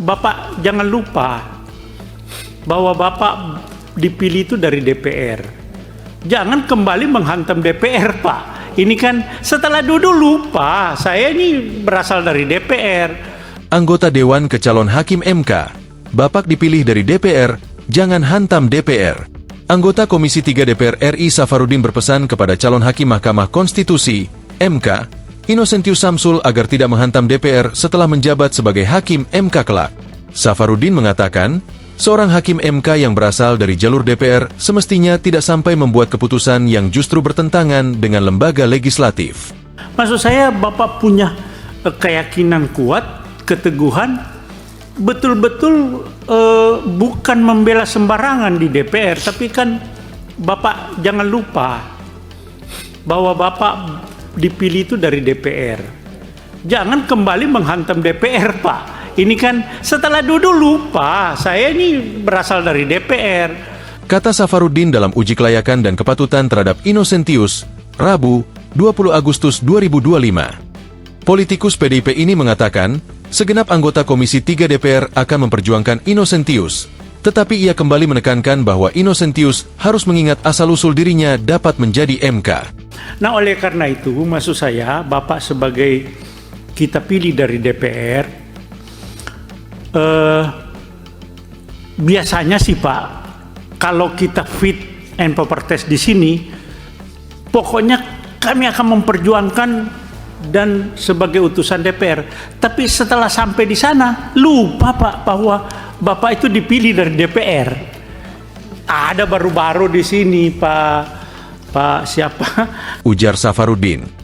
Bapak jangan lupa bahwa Bapak dipilih itu dari DPR. Jangan kembali menghantam DPR, Pak. Ini kan setelah duduk lupa, saya ini berasal dari DPR. Anggota Dewan ke calon Hakim MK, Bapak dipilih dari DPR, jangan hantam DPR. Anggota Komisi 3 DPR RI Safarudin berpesan kepada calon Hakim Mahkamah Konstitusi, MK, Innocentius Samsul agar tidak menghantam DPR setelah menjabat sebagai Hakim MK kelak. Safarudin mengatakan, seorang Hakim MK yang berasal dari jalur DPR semestinya tidak sampai membuat keputusan yang justru bertentangan dengan lembaga legislatif. Maksud saya Bapak punya keyakinan kuat, keteguhan, betul-betul bukan membela sembarangan di DPR, tapi kan Bapak jangan lupa bahwa Bapak dipilih itu dari DPR. Jangan kembali menghantam DPR, Pak. Ini kan setelah duduk lupa, saya ini berasal dari DPR. Kata Safarudin dalam uji kelayakan dan kepatutan terhadap Innocentius, Rabu, 20 Agustus 2025. Politikus PDIP ini mengatakan, segenap anggota Komisi 3 DPR akan memperjuangkan Innocentius. Tetapi ia kembali menekankan bahwa Innocentius harus mengingat asal-usul dirinya dapat menjadi MK. Nah, oleh karena itu, maksud saya, Bapak sebagai kita pilih dari DPR, biasanya sih Pak, kalau kita fit and proper test di sini, pokoknya kami akan memperjuangkan dan sebagai utusan DPR. Tapi setelah sampai di sana, lupa Pak bahwa Bapak itu dipilih dari DPR. Ada baru-baru di sini Pak siapa? Ujar Safarudin.